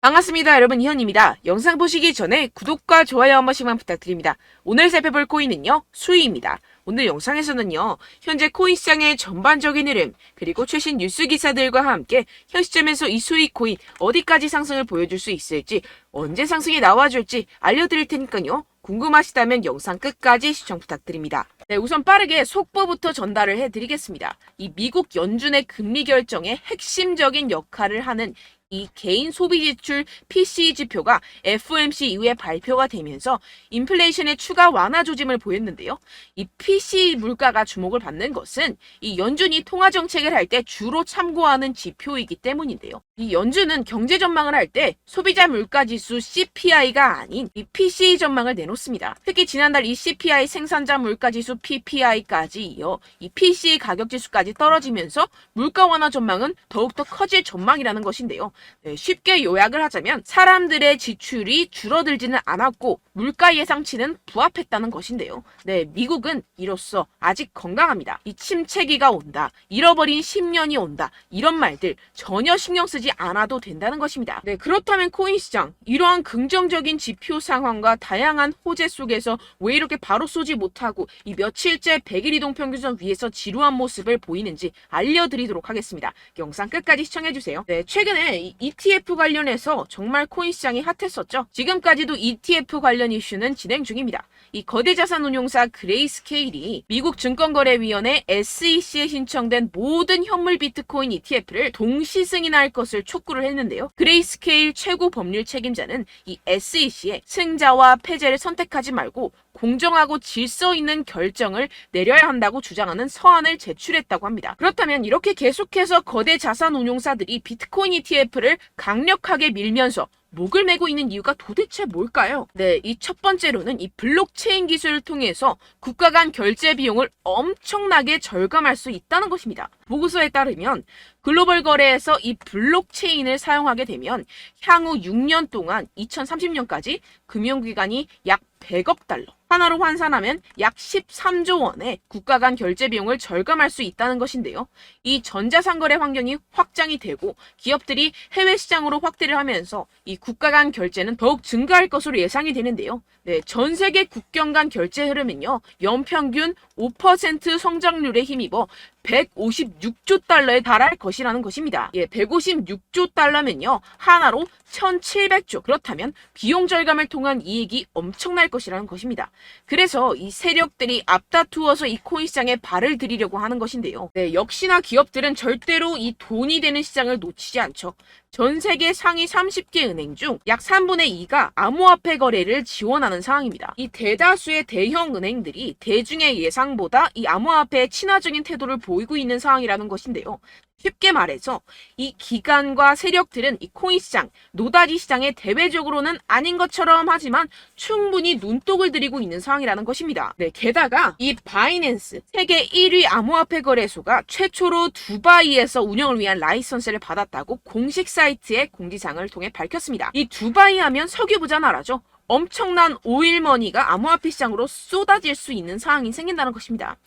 반갑습니다. 여러분, 이현입니다. 영상 보시기 전에 구독과 좋아요 한 번씩만 부탁드립니다. 오늘 살펴볼 코인은요, 수위입니다. 오늘 영상에서는요, 현재 코인 시장의 전반적인 흐름, 그리고 최신 뉴스 기사들과 함께 현 시점에서 이 수위 코인 어디까지 상승을 보여줄 수 있을지, 언제 상승이 나와줄지 알려드릴 테니까요. 궁금하시다면 영상 끝까지 시청 부탁드립니다. 네, 우선 빠르게 속보부터 전달을 해드리겠습니다. 이 미국 연준의 금리 결정에 핵심적인 역할을 하는 이 개인 소비 지출 PCE 지표가 FOMC 이후에 발표가 되면서 인플레이션의 추가 완화 조짐을 보였는데요. 이 PCE 물가가 주목을 받는 것은 이 연준이 통화 정책을 할 때 주로 참고하는 지표이기 때문인데요. 이 연준은 경제 전망을 할 때 소비자 물가 지수 CPI가 아닌 이 PCE 전망을 내놓습니다. 특히 지난달 이 CPI 생산자 물가 지수 PPI까지 이어 이 PCE 가격 지수까지 떨어지면서 물가 완화 전망은 더욱더 커질 전망이라는 것인데요. 네, 쉽게 요약을 하자면 사람들의 지출이 줄어들지는 않았고 물가 예상치는 부합했다는 것인데요. 네, 미국은 이로써 아직 건강합니다. 이 침체기가 온다, 잃어버린 10년이 온다, 이런 말들 전혀 신경 쓰지 않아도 된다는 것입니다. 네, 그렇다면 코인 시장, 이러한 긍정적인 지표 상황과 다양한 호재 속에서 왜 이렇게 바로 쏘지 못하고 이 며칠째 100일 이동 평균선 위에서 지루한 모습을 보이는지 알려드리도록 하겠습니다. 영상 끝까지 시청해주세요. 네, 최근에 이 ETF 관련해서 정말 코인 시장이 핫했었죠. 지금까지도 ETF 관련 이슈는 진행 중입니다. 이 거대 자산 운용사 그레이스케일이 미국 증권거래위원회 SEC에 신청된 모든 현물 비트코인 ETF를 동시 승인할 것을 촉구를 했는데요. 그레이스케일 최고 법률 책임자는 이 SEC에 승자와 패배를 선택하지 말고 공정하고 질서 있는 결정을 내려야 한다고 주장하는 서한을 제출했다고 합니다. 그렇다면 이렇게 계속해서 거대 자산 운용사들이 비트코인 ETF를 강력하게 밀면서 목을 메고 있는 이유가 도대체 뭘까요? 네, 이 첫 번째로는 이 블록체인 기술을 통해서 국가 간 결제 비용을 엄청나게 절감할 수 있다는 것입니다. 보고서에 따르면 글로벌 거래에서 이 블록체인을 사용하게 되면 향후 6년 동안 2030년까지 금융기관이 약 100억 달러, 하나로 환산하면 약 13조 원의 국가 간 결제 비용을 절감할 수 있다는 것인데요. 이 전자상거래 환경이 확장이 되고 기업들이 해외 시장으로 확대를 하면서 이 국가 간 결제는 더욱 증가할 것으로 예상이 되는데요. 네, 전 세계 국경 간 결제 흐름은요, 연평균 5% 성장률에 힘입어 156조 달러에 달할 것이라는 것입니다. 예, 156조 달러면요, 하나로 1700조. 그렇다면 비용 절감을 통한 이익이 엄청날 것이라는 것입니다. 그래서 이 세력들이 앞다투어서 이 코인 시장에 발을 들이려고 하는 것인데요. 네, 역시나 기업들은 절대로 이 돈이 되는 시장을 놓치지 않죠. 전 세계 상위 30개 은행 중 약 3분의 2가 암호화폐 거래를 지원하는 상황입니다. 이 대다수의 대형 은행들이 대중의 예상보다 이 암호화폐에 친화적인 태도를 보이고 있는 상황이라는 것인데요. 쉽게 말해서 이 기관과 세력들은 이 코인 시장, 노다지 시장에 대외적으로는 아닌 것처럼 하지만 충분히 눈독을 들이고 있는 상황이라는 것입니다. 네, 게다가 이 바이낸스, 세계 1위 암호화폐 거래소가 최초로 두바이에서 운영을 위한 라이선스를 받았다고 공식 사이트의 공지사항을 통해 밝혔습니다. 이 두바이 하면 석유 부자 나라죠. 엄청난 오일머니가 암호화폐 시장으로 쏟아질 수 있는 상황이 생긴다는 것입니다.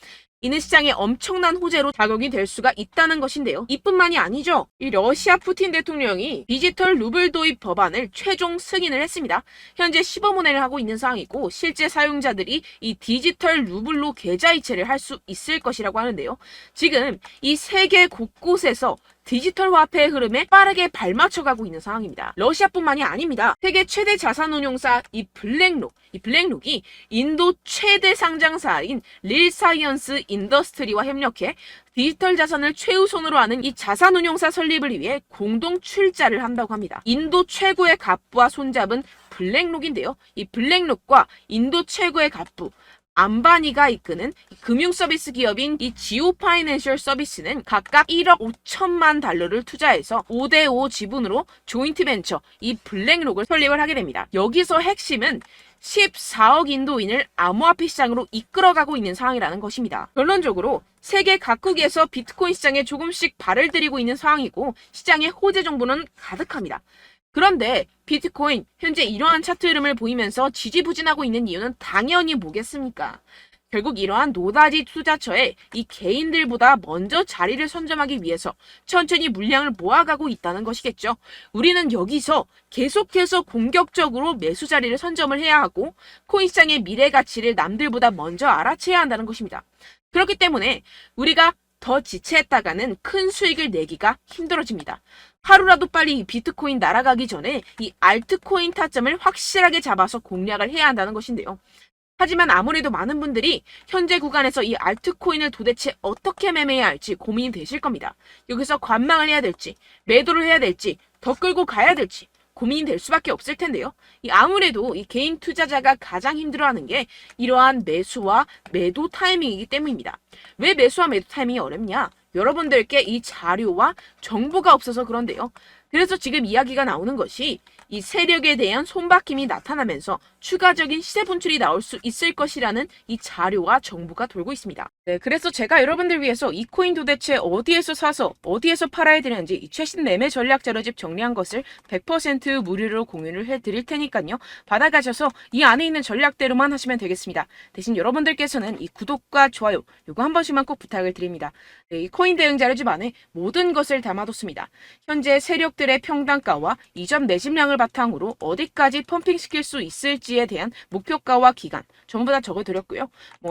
이는 시장에 엄청난 호재로 작용이 될 수가 있다는 것인데요. 이뿐만이 아니죠. 이 러시아 푸틴 대통령이 디지털 루블 도입 법안을 최종 승인을 했습니다. 현재 시범운행을 하고 있는 상황이고 실제 사용자들이 이 디지털 루블로 계좌이체를 할 수 있을 것이라고 하는데요. 지금 이 세계 곳곳에서 디지털 화폐의 흐름에 빠르게 발맞춰가고 있는 상황입니다. 러시아뿐만이 아닙니다. 세계 최대 자산운용사 이 블랙록이 인도 최대 상장사인 릴사이언스 인더스트리와 협력해 디지털 자산을 최우선으로 하는 이 자산운용사 설립을 위해 공동 출자를 한다고 합니다. 인도 최고의 갑부와 손잡은 블랙록인데요. 이 블랙록과 인도 최고의 갑부 암바니가 이끄는 금융 서비스 기업인 이 지오 파이낸셜 서비스는 각각 1억 5천만 달러를 투자해서 5대5 지분으로 조인트 벤처 이 블랙록을 설립을 하게 됩니다. 여기서 핵심은 14억 인도인을 암호화폐 시장으로 이끌어가고 있는 상황이라는 것입니다. 결론적으로 세계 각국에서 비트코인 시장에 조금씩 발을 들이고 있는 상황이고 시장의 호재 정보는 가득합니다. 그런데 비트코인 현재 이러한 차트 흐름을 보이면서 지지부진하고 있는 이유는 당연히 뭐겠습니까? 결국 이러한 노다지 투자처에 이 개인들보다 먼저 자리를 선점하기 위해서 천천히 물량을 모아가고 있다는 것이겠죠. 우리는 여기서 계속해서 공격적으로 매수 자리를 선점을 해야 하고 코인 시장의 미래 가치를 남들보다 먼저 알아채야 한다는 것입니다. 그렇기 때문에 우리가 더 지체했다가는 큰 수익을 내기가 힘들어집니다. 하루라도 빨리 이 비트코인 날아가기 전에 이 알트코인 타점을 확실하게 잡아서 공략을 해야 한다는 것인데요. 하지만 아무래도 많은 분들이 현재 구간에서 이 알트코인을 도대체 어떻게 매매해야 할지 고민이 되실 겁니다. 여기서 관망을 해야 될지, 매도를 해야 될지, 더 끌고 가야 될지 고민이 될 수밖에 없을 텐데요. 아무래도 이 개인 투자자가 가장 힘들어하는 게 이러한 매수와 매도 타이밍이기 때문입니다. 왜 매수와 매도 타이밍이 어렵냐? 여러분들께 이 자료와 정보가 없어서 그런데요. 그래서 지금 이야기가 나오는 것이 이 세력에 대한 손바뀜이 나타나면서 추가적인 시세 분출이 나올 수 있을 것이라는 이 자료와 정보가 돌고 있습니다. 네, 그래서 제가 여러분들 위해서 이 코인 도대체 어디에서 사서 어디에서 팔아야 되는지 이 최신 매매 전략 자료집 정리한 것을 100% 무료로 공유를 해드릴 테니까요. 받아가셔서 이 안에 있는 전략대로만 하시면 되겠습니다. 대신 여러분들께서는 이 구독과 좋아요 요거 한 번씩만 꼭 부탁을 드립니다. 네, 이 코인 대응 자료집 안에 모든 것을 담아뒀습니다. 현재 세력들의 평단가와 이점 내집량을 바탕으로 어디까지 펌핑시킬 수 있을지에 대한 목표가와 기간 전부 다 적어드렸고요.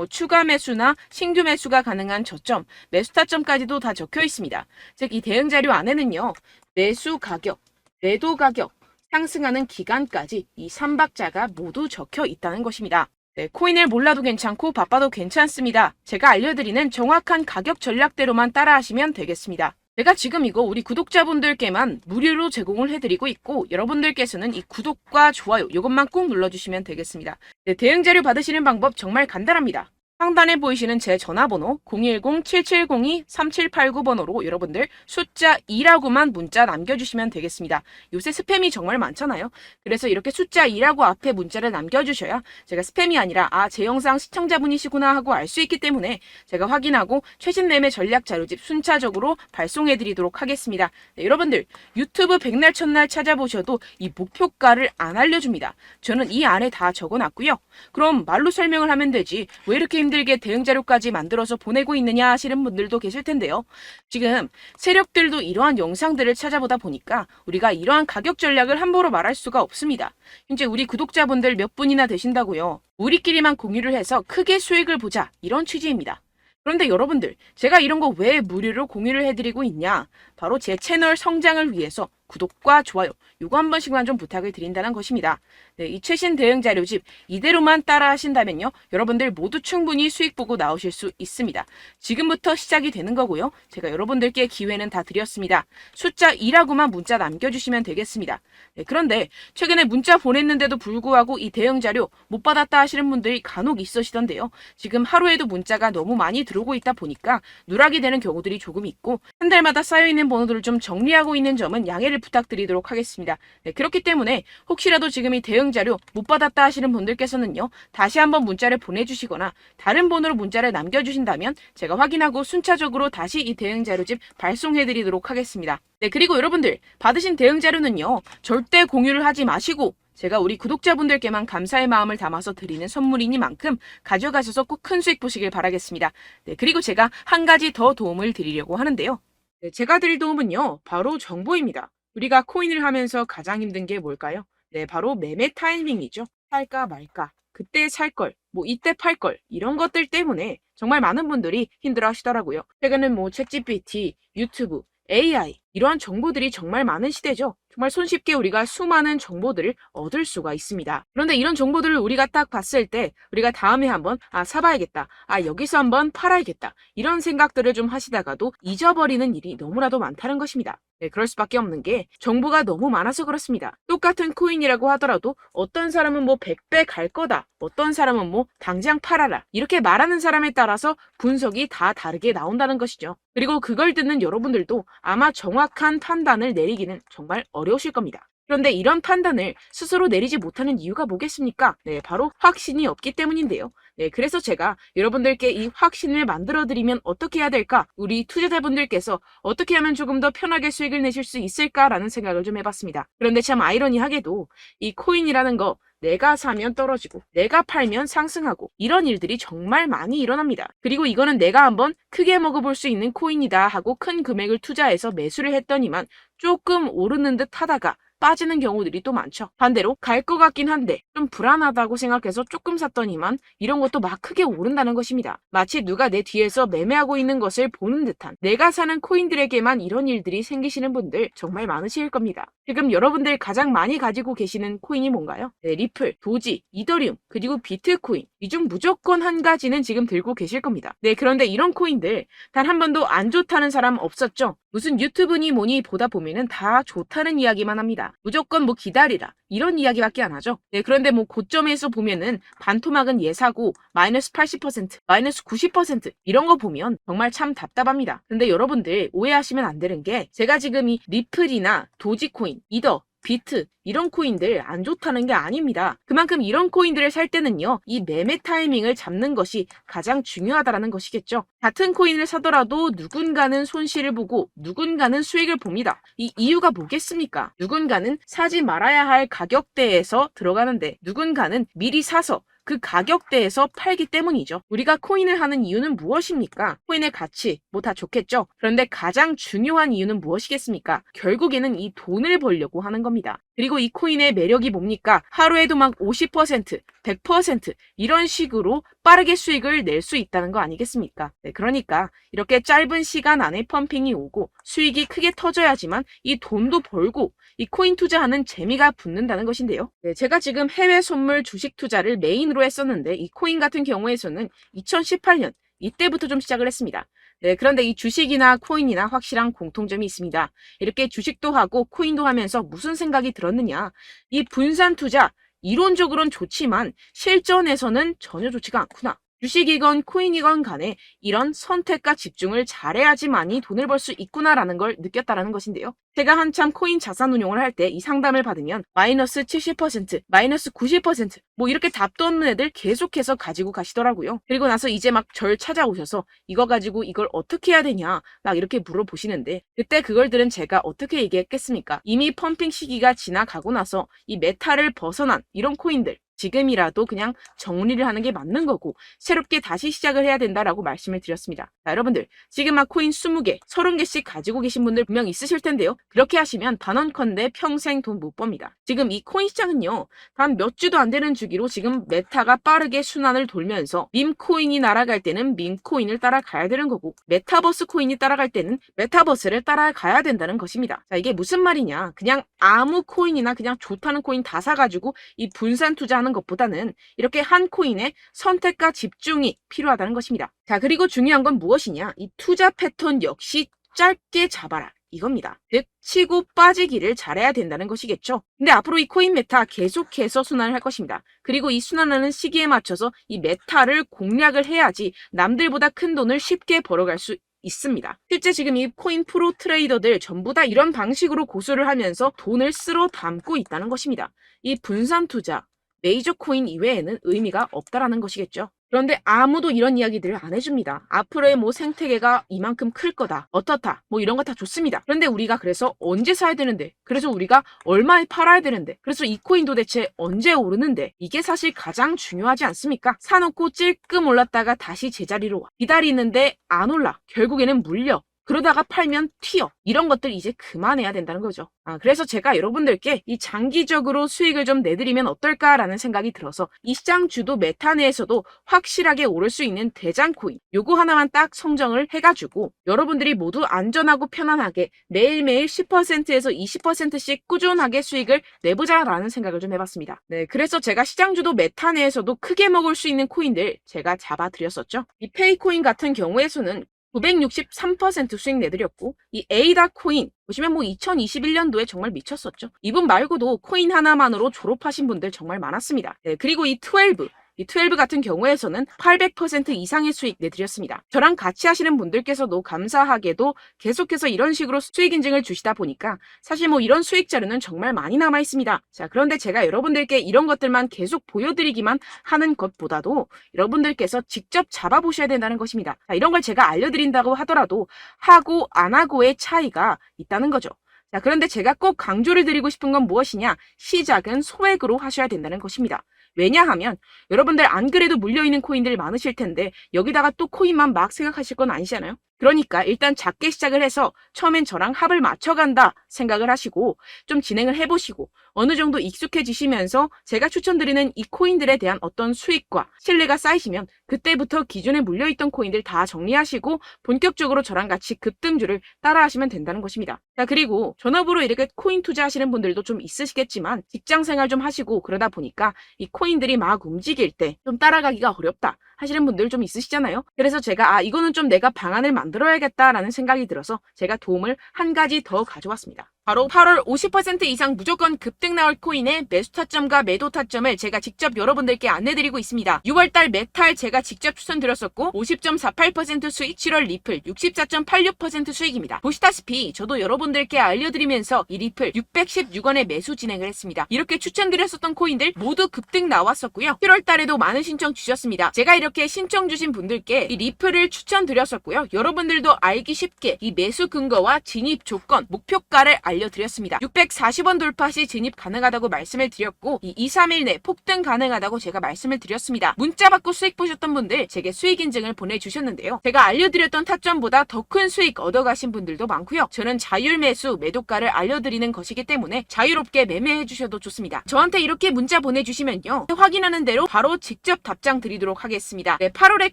추가 매수나 신규 매수가 가능한 저점, 매수 타점까지도 다 적혀 있습니다. 즉 이 대응 자료 안에는요. 매수 가격, 매도 가격, 상승하는 기간까지 이 3박자가 모두 적혀 있다는 것입니다. 네, 코인을 몰라도 괜찮고 바빠도 괜찮습니다. 제가 알려드리는 정확한 가격 전략대로만 따라하시면 되겠습니다. 제가 지금 이거 우리 구독자분들께만 무료로 제공을 해드리고 있고 여러분들께서는 이 구독과 좋아요 이것만 꼭 눌러주시면 되겠습니다. 네, 대응 자료 받으시는 방법 정말 간단합니다. 상단에 보이시는 제 전화번호 010-7702-3789번호로 여러분들 숫자 2라고만 문자 남겨주시면 되겠습니다. 요새 스팸이 정말 많잖아요. 그래서 이렇게 숫자 2라고 앞에 문자를 남겨주셔야 제가 스팸이 아니라 제 영상 시청자분이시구나 하고 알 수 있기 때문에 제가 확인하고 최신 매매 전략 자료집 순차적으로 발송해드리도록 하겠습니다. 네, 여러분들 유튜브 백날 첫날 찾아보셔도 이 목표가를 안 알려줍니다. 저는 이 안에 다 적어놨고요. 그럼 말로 설명을 하면 되지 왜 이렇게 힘들게 대응 자료까지 만들어서 보내고 있느냐 하시는 분들도 계실 텐데요. 지금 세력들도 이러한 영상들을 찾아보다 보니까 우리가 이러한 가격 전략을 함부로 말할 수가 없습니다. 현재 우리 구독자분들 몇 분이나 되신다고요. 우리끼리만 공유를 해서 크게 수익을 보자 이런 취지입니다. 그런데 여러분들 제가 이런 거 왜 무료로 공유를 해드리고 있냐? 바로 제 채널 성장을 위해서 구독과 좋아요 요거 한 번씩만 좀 부탁을 드린다는 것입니다. 네, 이 최신 대응 자료집 이대로만 따라 하신다면요. 여러분들 모두 충분히 수익 보고 나오실 수 있습니다. 지금부터 시작이 되는 거고요. 제가 여러분들께 기회는 다 드렸습니다. 숫자 2라고만 문자 남겨주시면 되겠습니다. 네, 그런데 최근에 문자 보냈는데도 불구하고 이 대응 자료 못 받았다 하시는 분들이 간혹 있으시던데요. 지금 하루에도 문자가 너무 많이 들어오고 있다 보니까 누락이 되는 경우들이 조금 있고 한 달마다 쌓여있는 번호들을 좀 정리하고 있는 점은 양해를 부탁드리도록 하겠습니다. 네, 그렇기 때문에 혹시라도 지금 이 대응 자료 못 받았다 하시는 분들께서는요. 다시 한번 문자를 보내주시거나 다른 번호로 문자를 남겨주신다면 제가 확인하고 순차적으로 다시 이 대응 자료집 발송해드리도록 하겠습니다. 네, 그리고 여러분들 받으신 대응 자료는요. 절대 공유를 하지 마시고 제가 우리 구독자분들께만 감사의 마음을 담아서 드리는 선물이니만큼 가져가셔서 꼭 큰 수익 보시길 바라겠습니다. 네, 그리고 제가 한 가지 더 도움을 드리려고 하는데요. 네, 제가 드릴 도움은요. 바로 정보입니다. 우리가 코인을 하면서 가장 힘든 게 뭘까요? 네, 바로 매매 타이밍이죠. 살까 말까, 그때 살 걸, 이때 팔 걸, 이런 것들 때문에 정말 많은 분들이 힘들어 하시더라고요. 최근은 챗GPT, 유튜브, AI, 이러한 정보들이 정말 많은 시대죠. 정말 손쉽게 우리가 수많은 정보들을 얻을 수가 있습니다. 그런데 이런 정보들을 우리가 딱 봤을 때 우리가 다음에 한번 사봐야겠다. 여기서 한번 팔아야겠다. 이런 생각들을 좀 하시다가도 잊어버리는 일이 너무나도 많다는 것입니다. 네, 그럴 수밖에 없는 게 정보가 너무 많아서 그렇습니다. 똑같은 코인이라고 하더라도 어떤 사람은 100배 갈 거다. 어떤 사람은 당장 팔아라. 이렇게 말하는 사람에 따라서 분석이 다 다르게 나온다는 것이죠. 그리고 그걸 듣는 여러분들도 아마 정확한 판단을 내리기는 정말 어려우실 겁니다. 그런데 이런 판단을 스스로 내리지 못하는 이유가 뭐겠습니까? 네, 바로 확신이 없기 때문인데요. 네, 그래서 제가 여러분들께 이 확신을 만들어드리면 어떻게 해야 될까? 우리 투자자분들께서 어떻게 하면 조금 더 편하게 수익을 내실 수 있을까라는 생각을 좀 해봤습니다. 그런데 참 아이러니하게도 이 코인이라는 거 내가 사면 떨어지고 내가 팔면 상승하고 이런 일들이 정말 많이 일어납니다. 그리고 이거는 내가 한번 크게 먹어볼 수 있는 코인이다 하고 큰 금액을 투자해서 매수를 했더니만 조금 오르는 듯 하다가 빠지는 경우들이 또 많죠. 반대로 갈 것 같긴 한데 좀 불안하다고 생각해서 조금 샀더니만 이런 것도 막 크게 오른다는 것입니다. 마치 누가 내 뒤에서 매매하고 있는 것을 보는 듯한, 내가 사는 코인들에게만 이런 일들이 생기시는 분들 정말 많으실 겁니다. 지금 여러분들 가장 많이 가지고 계시는 코인이 뭔가요? 네, 리플, 도지, 이더리움, 그리고 비트코인. 이 중 무조건 한 가지는 지금 들고 계실 겁니다. 네, 그런데 이런 코인들 단 한 번도 안 좋다는 사람 없었죠? 무슨 유튜브니 뭐니 보다 보면은 다 좋다는 이야기만 합니다. 무조건 뭐 기다리라 이런 이야기밖에 안 하죠. 네, 그런데 뭐 고점에서 보면은 반토막은 예사고 마이너스 80%, 마이너스 90% 이런 거 보면 정말 참 답답합니다. 근데 여러분들 오해하시면 안 되는 게, 제가 지금 이 리플이나 도지코인, 이더, 비트 이런 코인들 안 좋다는 게 아닙니다. 그만큼 이런 코인들을 살 때는요, 이 매매 타이밍을 잡는 것이 가장 중요하다라는 것이겠죠. 같은 코인을 사더라도 누군가는 손실을 보고 누군가는 수익을 봅니다. 이 이유가 뭐겠습니까? 누군가는 사지 말아야 할 가격대에서 들어가는데 누군가는 미리 사서 그 가격대에서 팔기 때문이죠. 우리가 코인을 하는 이유는 무엇입니까? 코인의 가치, 뭐 다 좋겠죠. 그런데 가장 중요한 이유는 무엇이겠습니까? 결국에는 이 돈을 벌려고 하는 겁니다. 그리고 이 코인의 매력이 뭡니까? 하루에도 막 50%, 100% 이런 식으로 빠르게 수익을 낼 수 있다는 거 아니겠습니까? 네, 그러니까 이렇게 짧은 시간 안에 펌핑이 오고 수익이 크게 터져야지만 이 돈도 벌고 이 코인 투자하는 재미가 붙는다는 것인데요. 네, 제가 지금 해외 선물 주식 투자를 메인으로 했었는데 이 코인 같은 경우에서는 2018년 이때부터 좀 시작을 했습니다. 네, 그런데 이 주식이나 코인이나 확실한 공통점이 있습니다. 이렇게 주식도 하고 코인도 하면서 무슨 생각이 들었느냐? 이 분산 투자, 이론적으로는 좋지만 실전에서는 전혀 좋지가 않구나. 주식이건 코인이건 간에 이런 선택과 집중을 잘해야지만이 돈을 벌 수 있구나라는 걸 느꼈다라는 것인데요. 제가 한참 코인 자산 운용을 할 때 이 상담을 받으면 마이너스 70%, 마이너스 90%, 뭐 이렇게 답도 없는 애들 계속해서 가지고 가시더라고요. 그리고 나서 이제 막 절 찾아오셔서 이거 가지고 이걸 어떻게 해야 되냐 막 이렇게 물어보시는데, 그때 그걸 들은 제가 어떻게 얘기했겠습니까? 이미 펌핑 시기가 지나가고 나서 이 메타를 벗어난 이런 코인들, 지금이라도 그냥 정리를 하는 게 맞는 거고 새롭게 다시 시작을 해야 된다라고 말씀을 드렸습니다. 자, 여러분들 지금 막 코인 20개, 30개씩 가지고 계신 분들 분명 있으실 텐데요. 그렇게 하시면 단언컨대 평생 돈 못 법니다. 지금 이 코인 시장은요, 단 몇 주도 안 되는 주기로 지금 메타가 빠르게 순환을 돌면서 밈코인이 날아갈 때는 밈코인을 따라가야 되는 거고 메타버스 코인이 따라갈 때는 메타버스를 따라가야 된다는 것입니다. 자, 이게 무슨 말이냐? 그냥 아무 코인이나 그냥 좋다는 코인 다 사가지고 이 분산 투자하는 것보다는 이렇게 한 코인에 선택과 집중이 필요하다는 것입니다. 자, 그리고 중요한 건 무엇이냐? 이 투자 패턴 역시 짧게 잡아라. 이겁니다. 즉 치고 빠지기를 잘해야 된다는 것이겠죠. 근데 앞으로 이 코인 메타 계속해서 순환을 할 것입니다. 그리고 이 순환하는 시기에 맞춰서 이 메타를 공략을 해야지 남들보다 큰 돈을 쉽게 벌어갈 수 있습니다. 실제 지금 이 코인 프로 트레이더들 전부 다 이런 방식으로 고수를 하면서 돈을 쓸어 담고 있다는 것입니다. 이 분산 투자, 메이저 코인 이외에는 의미가 없다라는 것이겠죠. 그런데 아무도 이런 이야기들을 안 해줍니다. 앞으로의 뭐 생태계가 이만큼 클 거다, 어떻다, 뭐 이런 거 다 좋습니다. 그런데 우리가 그래서 언제 사야 되는데, 그래서 우리가 얼마에 팔아야 되는데, 그래서 이 코인 도대체 언제 오르는데, 이게 사실 가장 중요하지 않습니까? 사놓고 찔끔 올랐다가 다시 제자리로 와. 기다리는데 안 올라. 결국에는 물려. 그러다가 팔면 튀어. 이런 것들 이제 그만해야 된다는 거죠. 그래서 제가 여러분들께 이 장기적으로 수익을 좀 내드리면 어떨까라는 생각이 들어서 이 시장 주도 메타 내에서도 확실하게 오를 수 있는 대장 코인, 요거 하나만 딱 선정을 해가지고 여러분들이 모두 안전하고 편안하게 매일매일 10%에서 20%씩 꾸준하게 수익을 내보자라는 생각을 좀 해봤습니다. 네, 그래서 제가 시장 주도 메타 내에서도 크게 먹을 수 있는 코인들 제가 잡아드렸었죠. 이 페이코인 같은 경우에서는 963% 수익 내드렸고, 이 에이다 코인 보시면 뭐 2021년도에 정말 미쳤었죠. 이분 말고도 코인 하나만으로 졸업하신 분들 정말 많았습니다. 네, 그리고 이 12, 이 12 같은 경우에서는 800% 이상의 수익 내드렸습니다. 저랑 같이 하시는 분들께서도 감사하게도 계속해서 이런 식으로 수익 인증을 주시다 보니까 사실 뭐 이런 수익 자료는 정말 많이 남아 있습니다. 자, 그런데 제가 여러분들께 이런 것들만 계속 보여드리기만 하는 것보다도 여러분들께서 직접 잡아보셔야 된다는 것입니다. 자, 이런 걸 제가 알려드린다고 하더라도 하고 안 하고의 차이가 있다는 거죠. 자, 그런데 제가 꼭 강조를 드리고 싶은 건 무엇이냐? 시작은 소액으로 하셔야 된다는 것입니다. 왜냐하면 여러분들 안 그래도 물려있는 코인들 많으실 텐데 여기다가 또 코인만 막 생각하실 건 아니잖아요. 그러니까 일단 작게 시작을 해서 처음엔 저랑 합을 맞춰간다 생각을 하시고 좀 진행을 해보시고 어느 정도 익숙해지시면서 제가 추천드리는 이 코인들에 대한 어떤 수익과 신뢰가 쌓이시면 그때부터 기존에 물려있던 코인들 다 정리하시고 본격적으로 저랑 같이 급등주를 따라하시면 된다는 것입니다. 자, 그리고 전업으로 이렇게 코인 투자하시는 분들도 좀 있으시겠지만 직장 생활 좀 하시고 그러다 보니까 이 코인들이 막 움직일 때 좀 따라가기가 어렵다 하시는 분들 좀 있으시잖아요. 그래서 제가 이거는 좀 내가 방안을 만들어야겠다라는 생각이 들어서 제가 도움을 한 가지 더 가져왔습니다. 바로 8월 50% 이상 무조건 급등 나올 코인의 매수 타점과 매도 타점을 제가 직접 여러분들께 안내드리고 있습니다. 6월달 메탈 제가 직접 추천드렸었고 50.48% 수익, 7월 리플 64.86% 수익입니다. 보시다시피 저도 여러분들께 알려드리면서 이 리플 616원에 매수 진행을 했습니다. 이렇게 추천드렸었던 코인들 모두 급등 나왔었고요. 7월달에도 많은 신청 주셨습니다. 제가 이렇게 신청 주신 분들께 이 리플을 추천드렸었고요. 여러분들도 알기 쉽게 이 매수 근거와 진입 조건, 목표가를 알려드렸습니다. 640원 돌파 시 진입 가능하다고 말씀을 드렸고 이 2-3일 내 폭등 가능하다고 제가 말씀을 드렸습니다. 문자 받고 수익 보셨던 분들 제게 수익 인증을 보내주셨는데요. 제가 알려드렸던 타점보다 더 큰 수익 얻어가신 분들도 많고요. 저는 자율 매수 매도가를 알려드리는 것이기 때문에 자유롭게 매매해 주셔도 좋습니다. 저한테 이렇게 문자 보내주시면요. 확인하는 대로 바로 직접 답장 드리도록 하겠습니다. 네, 8월의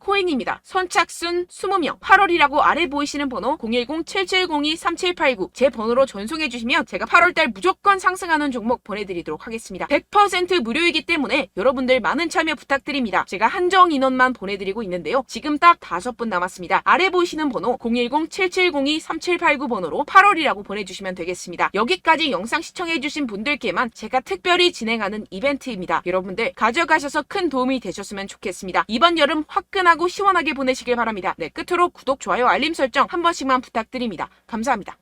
코인입니다. 선착순 20명 8월이라고 아래 보이시는 번호 010-7702-3789 제 번호로 전송해 주시면 제가 8월달 무조건 상승하는 종목 보내드리도록 하겠습니다. 100% 무료이기 때문에 여러분들 많은 참여 부탁드립니다. 제가 한정 인원만 보내드리고 있는데요. 지금 딱 5분 남았습니다. 아래 보이시는 번호 010-7702-3789 번호로 8월이라고 보내주시면 되겠습니다. 여기까지 영상 시청해주신 분들께만 제가 특별히 진행하는 이벤트입니다. 여러분들 가져가셔서 큰 도움이 되셨으면 좋겠습니다. 이번 여름 화끈하고 시원하게 보내시길 바랍니다. 네, 끝으로 구독, 좋아요, 알림 설정 한 번씩만 부탁드립니다. 감사합니다.